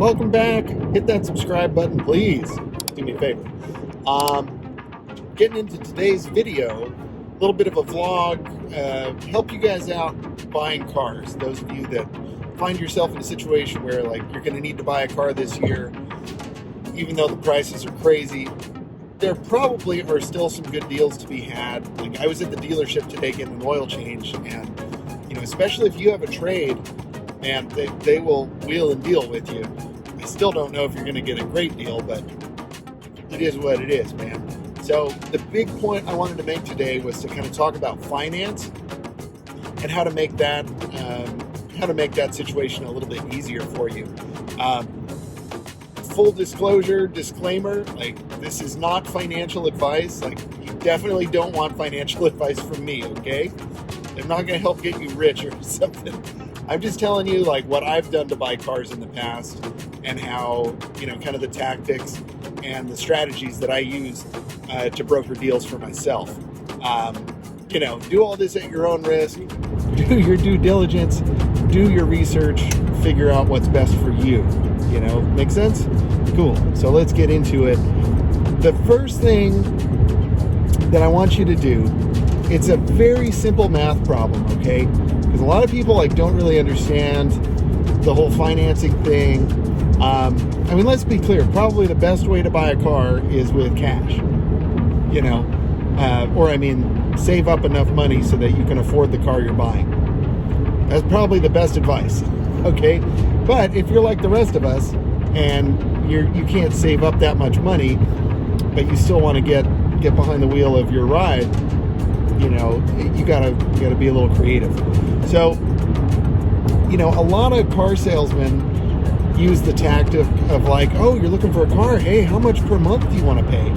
welcome back. Hit that subscribe button, please. Do me a favor. Getting into today's video, a little bit of a vlog, help you guys out buying cars. Those of you that find yourself in a situation where like you're going to need to buy a car this year, even though the prices are crazy, there probably are still some good deals to be had. Like I was at the dealership today getting an oil change, and especially if you have a trade, man, they will wheel and deal with you. I still don't know if you're going to get a great deal, but it is what it is, man. So the big point I wanted to make today was to kind of talk about finance and how to make that situation a little bit easier for you. Full disclosure, disclaimer, like this is not financial advice. Like you definitely don't want financial advice from me, okay? I'm not going to help get you rich or something. I'm just telling you like what I've done to buy cars in the past and how, kind of the tactics and the strategies that I use to broker deals for myself. Do all this at your own risk, do your due diligence, do your research, figure out what's best for you. Make sense? Cool. So let's get into it. The first thing that I want you to do, it's a very simple math problem, okay? Because a lot of people don't really understand the whole financing thing. Let's be clear. Probably the best way to buy a car is with cash. Save up enough money so that you can afford the car you're buying. That's probably the best advice, okay? But if you're like the rest of us and you can't save up that much money, but you still want to get behind the wheel of your ride, you gotta be a little creative. So, a lot of car salesmen use the tactic of oh, you're looking for a car. Hey, how much per month do you want to pay?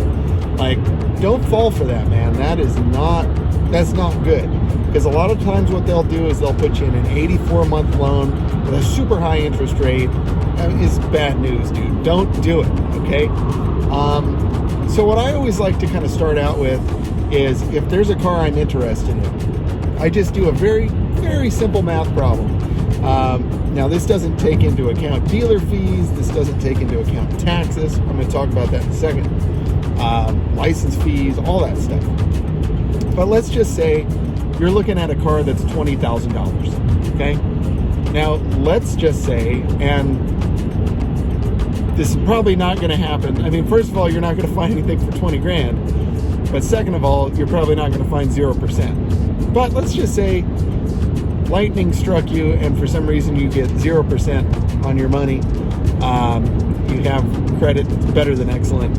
Don't fall for that, man. That's not good. Because a lot of times what they'll do is they'll put you in an 84-month loan with a super high interest rate. That is bad news, dude. Don't do it, okay? So what I always like to kind of start out with is if there's a car I'm interested in, I just do a very, very simple math problem. Now, this doesn't take into account dealer fees. This doesn't take into account taxes. I'm going to talk about that in a second. License fees, all that stuff. But let's just say you're looking at a car that's $20,000, okay? Now, let's just say, and this is probably not going to happen. First of all, you're not going to find anything for 20 grand. But second of all, you're probably not going to find 0%. But let's just say lightning struck you and for some reason you get 0% on your money. You have credit that's better than excellent.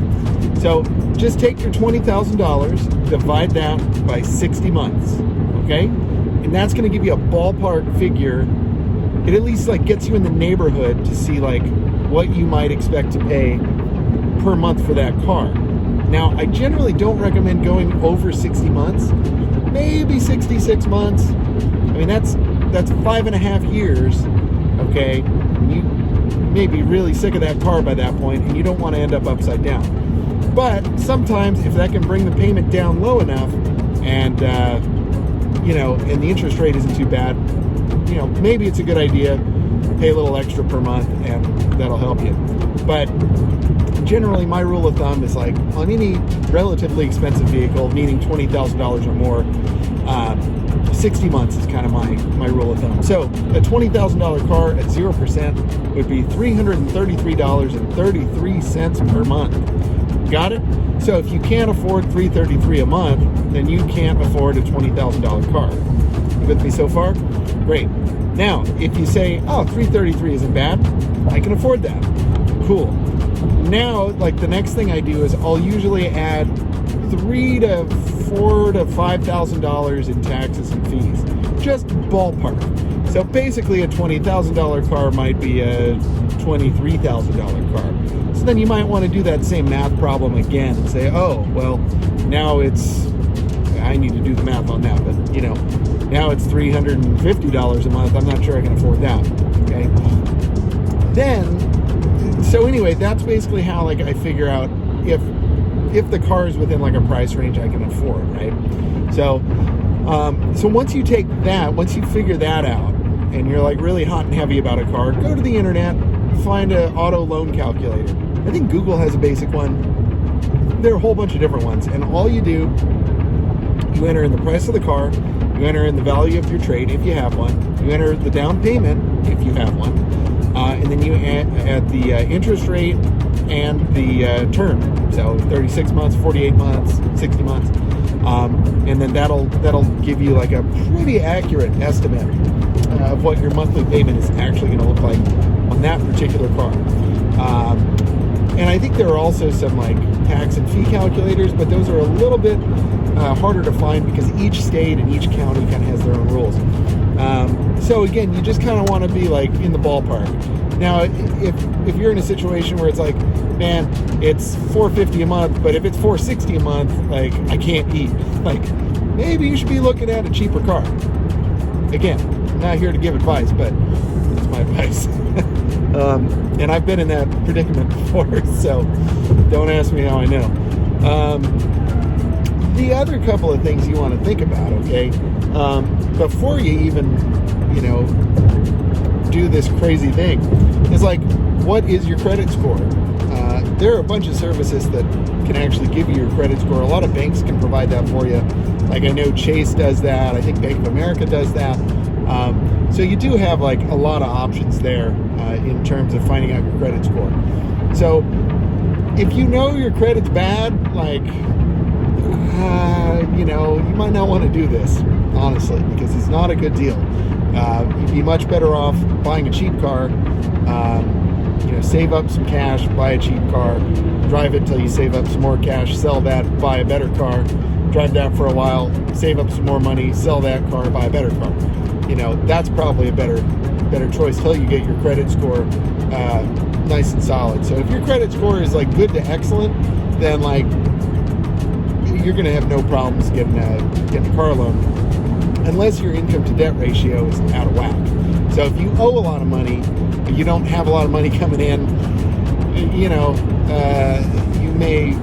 So just take your $20,000, divide that by 60 months, okay? And that's going to give you a ballpark figure. It at least gets you in the neighborhood to see what you might expect to pay per month for that car. Now, I generally don't recommend going over 60 months, maybe 66 months. That's 5.5 years, okay? You may be really sick of that car by that point, and you don't want to end up upside down. But sometimes if that can bring the payment down low enough and, and the interest rate isn't too bad, maybe it's a good idea, pay a little extra per month and that'll help you. But generally my rule of thumb is on any relatively expensive vehicle, meaning $20,000 or more, 60 months is kind of my rule of thumb. So a $20,000 car at 0% would be $333.33 per month. Got it? So if you can't afford $333 a month, then you can't afford a $20,000 car. You with me so far? Great. Now, if you say, oh, $333 isn't bad, I can afford that. Cool. Now, the next thing I do is I'll usually add $3,000 to $4,000 to $5,000 in taxes and fees. Just ballpark. So basically a $20,000 car might be a $23,000 car. So then you might want to do that same math problem again and say, oh, well, now I need to do the math on that, but now it's $350 a month. I'm not sure I can afford that, okay? So anyway, that's basically how I figure out if the car is within a price range I can afford, right? So once you figure that out and you're really hot and heavy about a car, go to the internet, find an auto loan calculator. I think Google has a basic one. There are a whole bunch of different ones, and all you do, you enter in the price of the car, you enter in the value of your trade if you have one, you enter the down payment if you have one, and then you add the interest rate and the term. So 36 months, 48 months, 60 months, and then that'll give you like a pretty accurate estimate of what your monthly payment is actually going to look like on that particular car. And I think there are also some like tax and fee calculators, but those are a little bit harder to find because each state and each county kind of has their own rules. So again, you just kind of want to be like in the ballpark. Now, if you're in a situation where it's like, man, it's $450 a month, but if it's $460 a month, like I can't eat. Like maybe you should be looking at a cheaper car. Again, I'm not here to give advice, but that's my advice. And I've been in that predicament before, so don't ask me how I know. The other couple of things you want to think about, okay, before you even, do this crazy thing, is like, what is your credit score? There are a bunch of services that can actually give you your credit score. A lot of banks can provide that for you. Like I know Chase does that. I think Bank of America does that. So you do have like a lot of options there in terms of finding out your credit score. So if you know your credit's bad, like, you might not want to do this, honestly, because it's not a good deal. You'd be much better off buying a cheap car, save up some cash, buy a cheap car, drive it till you save up some more cash, sell that, buy a better car, drive that for a while, save up some more money, sell that car, buy a better car. That's probably a better choice till you get your credit score nice and solid. So if your credit score is like good to excellent, then like you're going to have no problems getting a car loan, unless your income to debt ratio is out of whack. So if you owe a lot of money, but you don't have a lot of money coming in, you may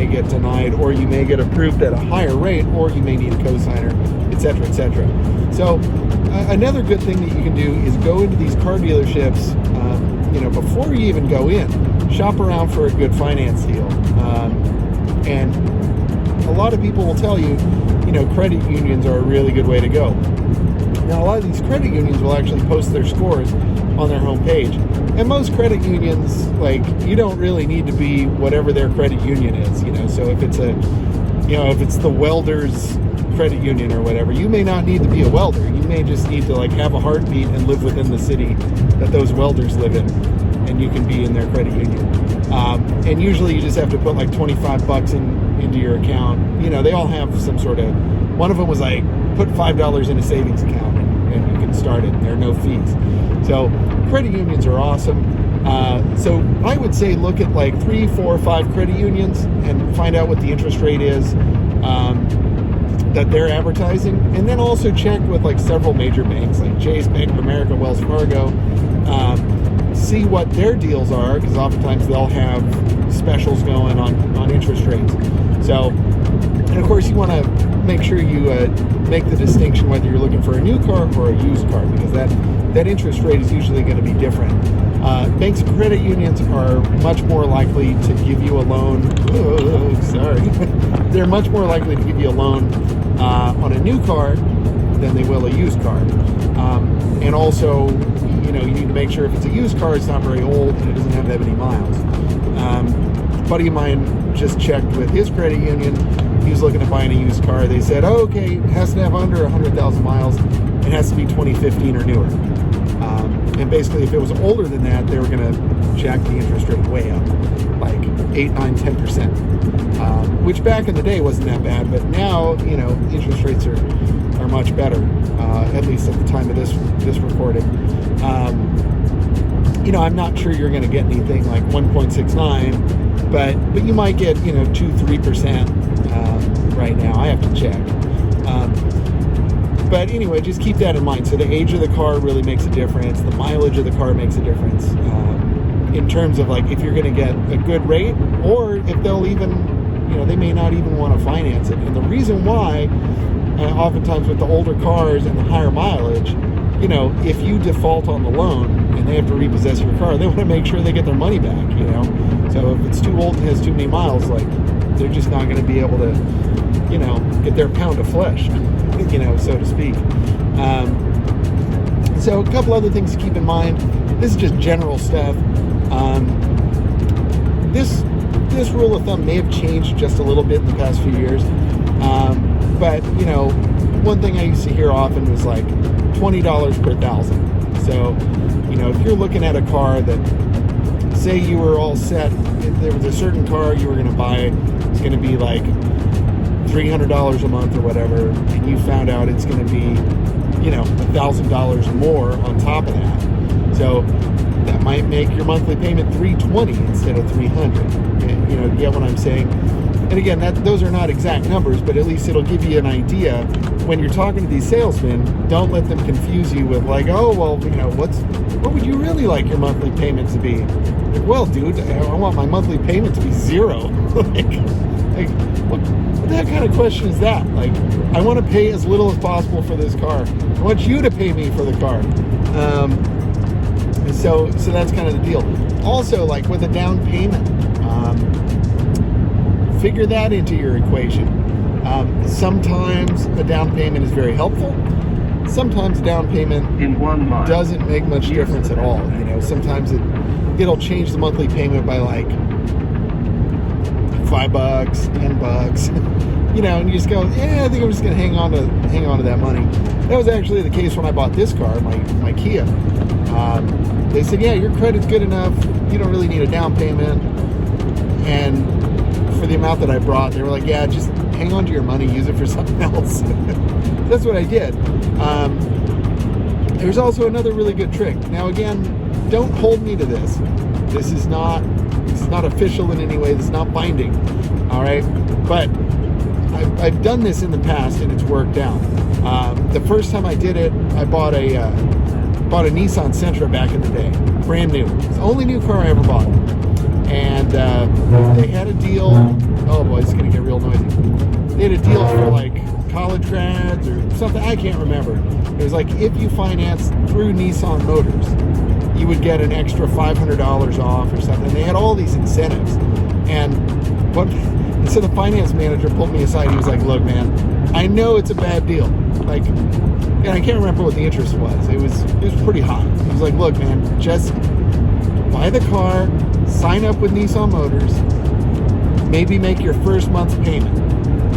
get denied, or you may get approved at a higher rate, or you may need a cosigner, etc., etc. So another good thing that you can do is go into these car dealerships, before you even go in, shop around for a good finance deal. And a lot of people will tell you, credit unions are a really good way to go. Now, a lot of these credit unions will actually post their scores on their homepage. And most credit unions, like, you don't really need to be whatever their credit union is, So if it's if it's the welders credit union or whatever, you may not need to be a welder. You may just need to like have a heartbeat and live within the city that those welders live in, and you can be in their credit union. And usually you just have to put like $25 into your account. They all have some sort of, one of them was like, put $5 in a savings account and you can start it. There are no fees. So credit unions are awesome. So I would say look at like 3, 4, 5 credit unions and find out what the interest rate is that they're advertising. And then also check with like several major banks like Chase, Bank of America, Wells Fargo. See what their deals are, because oftentimes they'll have specials going on interest rates. So, and of course you want to make sure you make the distinction whether you're looking for a new car or a used car, because that interest rate is usually going to be different. Banks and credit unions are much more likely to give you a loan. They're much more likely to give you a loan on a new car than they will a used car. And also, you need to make sure if it's a used car, it's not very old and it doesn't have that many miles. A buddy of mine just checked with his credit union. He was looking at buying a used car. They said, okay, it has to have under 100,000 miles. It has to be 2015 or newer. And basically, if it was older than that, they were going to jack the interest rate way up, like 8, 9, 10%, which back in the day wasn't that bad. But now, interest rates are much better, at least at the time of this recording. I'm not sure you're going to get anything like 1.69, but you might get 2-3% right now. I have to check. But anyway, just keep that in mind. So the age of the car really makes a difference. The mileage of the car makes a difference in terms of like if you're going to get a good rate, or if they'll even, they may not even want to finance it. And the reason why, oftentimes with the older cars and the higher mileage, if you default on the loan and they have to repossess your car, they want to make sure they get their money back, you know. So if it's too old and has too many miles, like, they're just not going to be able to, you know, get their pound of flesh, you know, so to speak. So a couple other things to keep in mind. This is just general stuff. This rule of thumb may have changed just a little bit in the past few years. But, you know, one thing I used to hear often was like $20 per thousand. So, you know, if you're looking at a car that, say you were all set, if there was a certain car you were going to buy, it's going to be like $300 a month or whatever, and you found out it's going to be, you know, $1,000 more on top of that. So that might make your monthly payment $320 instead of $300. You know, you get what I'm saying? And again, those are not exact numbers, but at least it'll give you an idea. When you're talking to these salesmen, don't let them confuse you with like, oh, well, you know, what would you really like your monthly payment to be? Like, well, dude, I want my monthly payment to be zero. like what the heck kind of question is that? Like, I want to pay as little as possible for this car. I want you to pay me for the car. So that's kind of the deal. Also, like with a down payment, figure that into your equation. Sometimes a down payment is very helpful. Sometimes a down payment doesn't make much difference at all. You know, sometimes it'll change the monthly payment by like $5, $10, you know, and you just go, yeah, I think I'm just gonna hang on to that money. That was actually the case when I bought this car, my Kia. They said, yeah, your credit's good enough, you don't really need a down payment. And for the amount that I brought, they were like, yeah, just hang on to your money, use it for something else. That's what I did. There's also another really good trick. Now again, don't hold me to this. This is not official in any way. This is not binding. All right, but I've done this in the past and it's worked out. The first time I did it, I bought a Nissan Sentra back in the day, brand new. It's the only new car I ever bought. And they had a deal. Oh boy, it's gonna get real noisy. They had a deal for like college grads or something. I can't remember. It was like if you finance through Nissan Motors, you would get an extra $500 off or something. They had all these incentives. And so the finance manager pulled me aside. He was like, "Look, man, I know it's a bad deal. Like, and I can't remember what the interest was. It was pretty high. He was like, look, man, just buy the car, sign up with Nissan Motors, maybe make your first month's payment,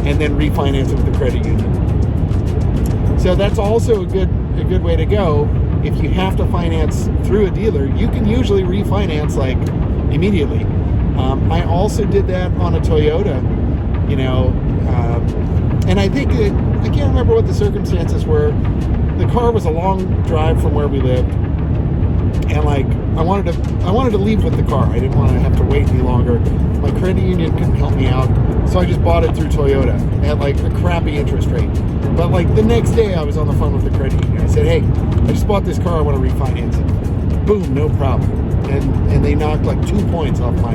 and then refinance it with the credit union." So that's also a good way to go. If you have to finance through a dealer, you can usually refinance like immediately. I also did that on a Toyota, you know, and I think I can't remember what the circumstances were. The car was a long drive from where we lived, and like I wanted to leave with the car. I didn't want to have to wait any longer. My credit union couldn't help me out, so I just bought it through Toyota at like a crappy interest rate. But like the next day, I was on the phone with the credit union. I said, "Hey, I just bought this car. I want to refinance it." Boom, no problem. And they knocked like 2 points off my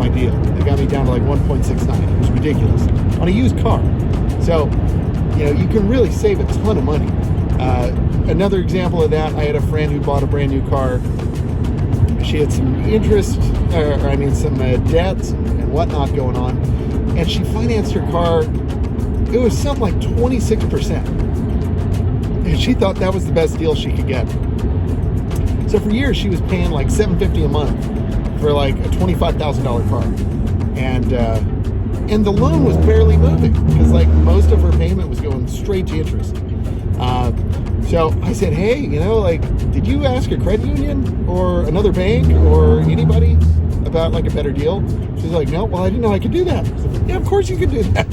deal. They got me down to like 1.69. It was ridiculous on a used car. So, you know, you can really save a ton of money. Another example of that, I had a friend who bought a brand new car. She had some some debts and whatnot going on, and she financed her car. It was something like 26%, and she thought that was the best deal she could get. So for years, she was paying like $750 a month for like a $25,000 car, and the loan was barely moving because like most of her payment was going straight to interest. So I said, hey, you know, like, did you ask a credit union or another bank or anybody about like a better deal? She's like, no, well, I didn't know I could do that. I said, yeah, of course you could do that.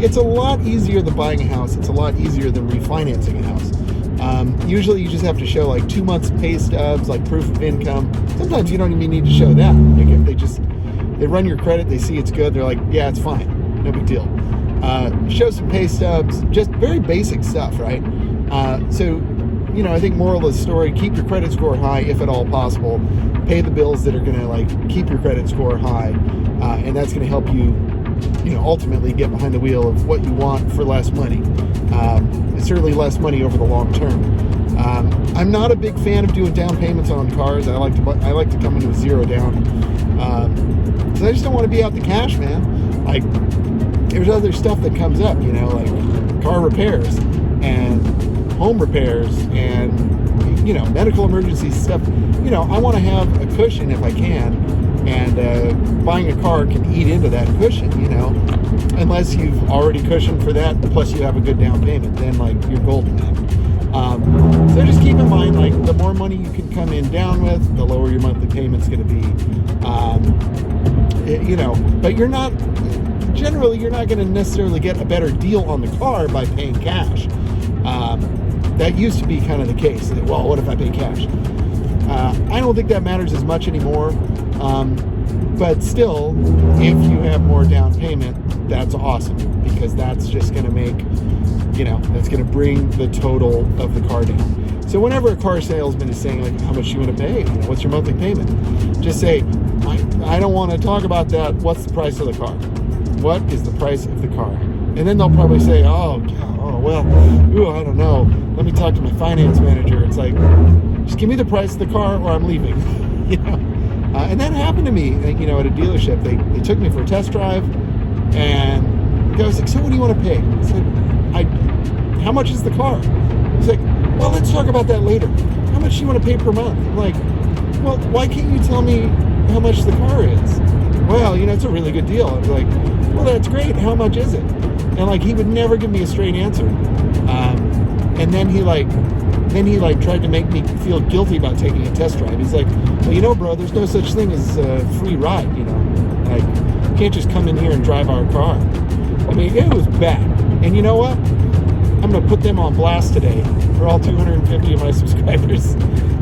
It's a lot easier than buying a house. It's a lot easier than refinancing a house. Usually you just have to show like 2 months pay stubs, like proof of income. Sometimes you don't even need to show that. Like if they run your credit, they see it's good, they're like, yeah, it's fine, no big deal. Show some pay stubs, just very basic stuff, right? So, you know, I think moral of the story, keep your credit score high if at all possible. Pay the bills that are going to like keep your credit score high, and that's going to help you, you know, ultimately get behind the wheel of what you want for less money. Certainly less money over the long term. I'm not a big fan of doing down payments on cars. I like to come in with zero down. Because I just don't want to be out the cash, man. Like, there's other stuff that comes up, you know, like car repairs and home repairs and, you know, medical emergency stuff. You know, I want to have a cushion if I can, and buying a car can eat into that cushion, you know, unless you've already cushioned for that, plus you have a good down payment, then, like, you're golden, man. So just keep in mind, like, the more money you can come in down with, the lower your monthly payment's going to be. You know, but you're not going to necessarily get a better deal on the car by paying cash. That used to be kind of the case. Well, what if I pay cash? I don't think that matters as much anymore. But still, if you have more down payment, that's awesome, because that's just going to make, you know, that's going to bring the total of the car down. So whenever a car salesman is saying, like, how much you want to pay, you know, what's your monthly payment, just say, I don't want to talk about that. What's the price of the car? What is the price of the car? And then they'll probably say, well, I don't know. Let me talk to my finance manager. It's like, just give me the price of the car or I'm leaving. You know? And that happened to me, you know, at a dealership. They took me for a test drive, and the guy was like, so what do you want to pay? I said, how much is the car? He's like, well, let's talk about that later. How much do you want to pay per month? I'm like, well, why can't you tell me how much the car is? Well, you know, it's a really good deal. I was like, well, that's great. How much is it? And, like, he would never give me a straight answer. And then he tried to make me feel guilty about taking a test drive. He's like, well, you know, bro, there's no such thing as a free ride, you know. Like, you can't just come in here and drive our car. I mean, it was bad. And you know what? I'm going to put them on blast today for all 250 of my subscribers.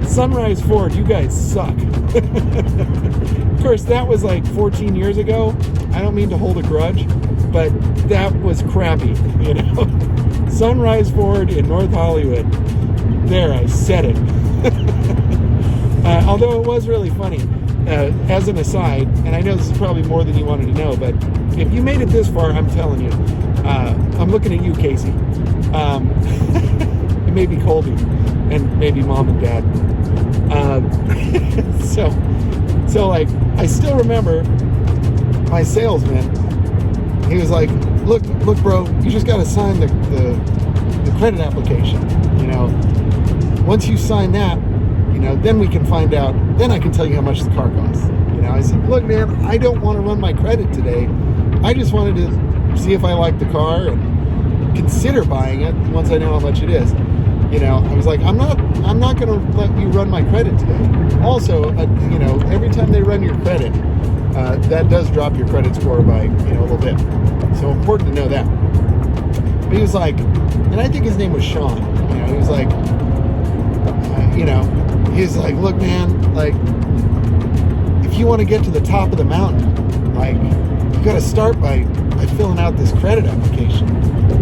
Sunrise Ford, you guys suck. Of course, that was like 14 years ago. I don't mean to hold a grudge, but that was crappy, you know. Sunrise Ford in North Hollywood. There, I said it. Although it was really funny. As an aside, and I know this is probably more than you wanted to know, but if you made it this far, I'm telling you, I'm looking at you, Casey. It may be Colby, and maybe Mom and Dad. So like, I still remember my salesman. He was like, look, bro, you just got to sign the credit application. You know, once you sign that, you know, then we can find out. Then I can tell you how much the car costs. You know, I said, look, man, I don't want to run my credit today. I just wanted to see if I like the car and consider buying it once I know how much it is. You know, I was like, I'm not going to let you run my credit today. Also, you know, every time they run your credit, that does drop your credit score by, you know, a little bit. So important to know that. But he was like, and I think his name was Sean. You know, he was like, you know, he's like, look, man, like, if you want to get to the top of the mountain, like, you got to start by filling out this credit application.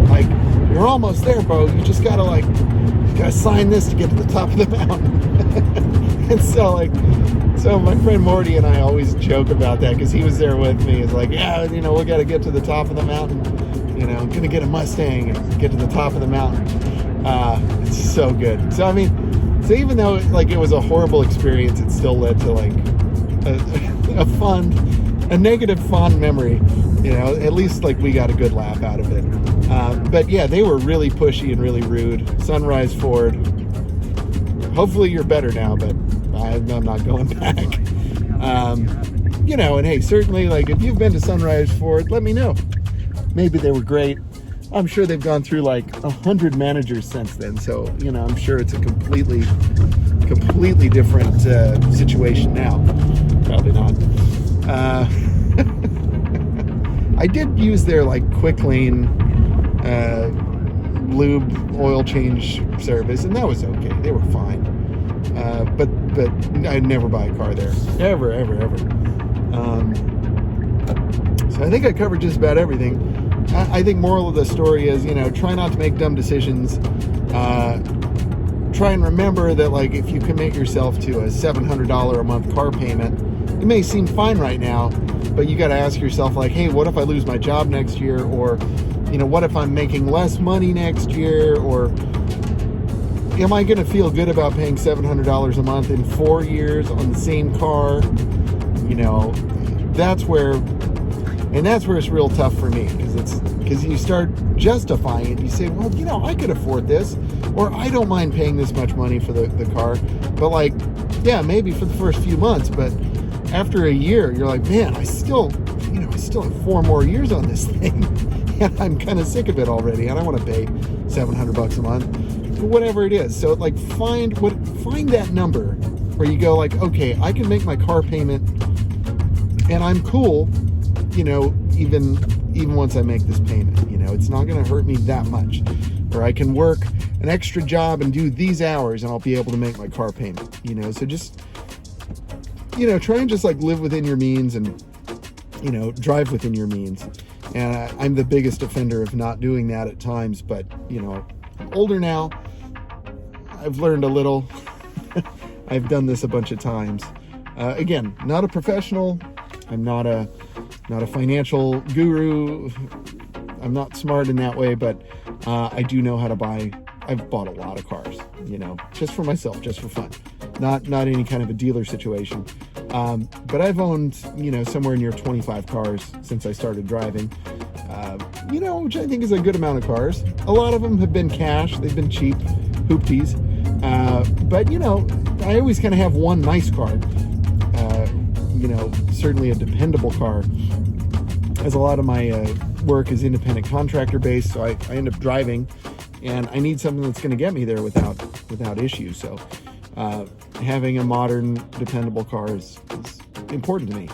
Like, you're almost there, bro. You just got to, like, you got to sign this to get to the top of the mountain. And so my friend Morty and I always joke about that, because he was there with me. It's like, yeah, you know, we got to get to the top of the mountain. You know, I'm going to get a Mustang and get to the top of the mountain. It's so good. So, I mean, so even though, like, it was a horrible experience, it still led to, like, a negative fond memory. You know, at least, like, we got a good laugh out of it. But yeah, they were really pushy and really rude. Sunrise Ford. Hopefully you're better now, but I'm not going back. You know, and hey, certainly, like, if you've been to Sunrise Ford, let me know. Maybe they were great. I'm sure they've gone through like 100 managers since then. So, you know, I'm sure it's a completely different situation now. Probably not. I did use their, like, quick lane lube oil change service, and that was okay. They were fine. But I'd never buy a car there. Ever. So I think I covered just about everything. I think moral of the story is, you know, try not to make dumb decisions. Try and remember that, like, if you commit yourself to a $700 a month car payment, it may seem fine right now, but you got to ask yourself, like, hey, what if I lose my job next year? Or, you know, what if I'm making less money next year? Or, am I going to feel good about paying $700 a month in 4 years on the same car? You know, that's where it's real tough for me, because you start justifying it. You say, well, you know, I could afford this, or I don't mind paying this much money for the car. But like, yeah, maybe for the first few months, but after a year, you're like, man, I still have 4 more years on this thing. And I'm kind of sick of it already. I don't want to pay $700 a month, whatever it is. So like, find that number where you go like, okay, I can make my car payment and I'm cool, you know, even once I make this payment. You know, it's not going to hurt me that much. Or I can work an extra job and do these hours and I'll be able to make my car payment. You know, so just, you know, try and just like live within your means and, you know, drive within your means. And I'm the biggest offender of not doing that at times, but, you know, I'm older now. I've learned a little. I've done this a bunch of times. Again, not a professional. I'm not a financial guru. I'm not smart in that way, but I do know how to buy. I've bought a lot of cars, you know, just for myself, just for fun. Not any kind of a dealer situation. But I've owned, you know, somewhere near 25 cars since I started driving, you know, which I think is a good amount of cars. A lot of them have been cash. They've been cheap, hoopties. But, you know, I always kind of have one nice car, you know, certainly a dependable car, as a lot of my work is independent contractor based. So I end up driving, and I need something that's going to get me there without issue. So having a modern, dependable car is important to me.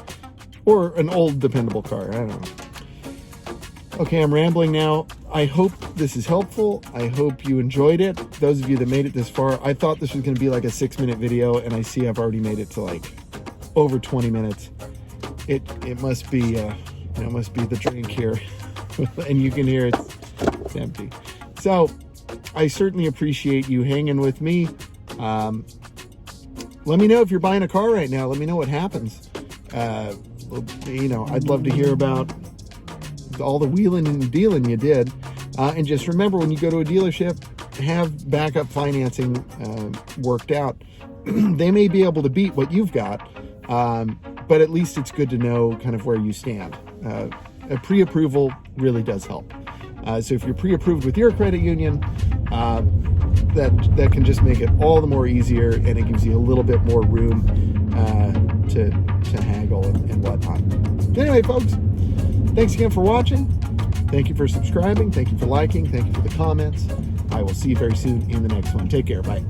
Or an old, dependable car. I don't know. Okay, I'm rambling now. I hope this is helpful. I hope you enjoyed it. Those of you that made it this far, I thought this was going to be like a 6-minute video, and I see I've already made it to like over 20 minutes. It must be, it must be the drink here. And you can hear it's empty. So I certainly appreciate you hanging with me. Let me know if you're buying a car right now. Let me know what happens. You know, I'd love to hear about all the wheeling and dealing you did. And just remember, when you go to a dealership, have backup financing worked out. They may be able to beat what you've got, but at least it's good to know kind of where you stand. A pre-approval really does help. So if you're pre-approved with your credit union, that can just make it all the more easier, and it gives you a little bit more room to haggle and whatnot. Anyway, folks, thanks again for watching. Thank you for subscribing. Thank you for liking. Thank you for the comments. I will see you very soon in the next one. Take care. Bye.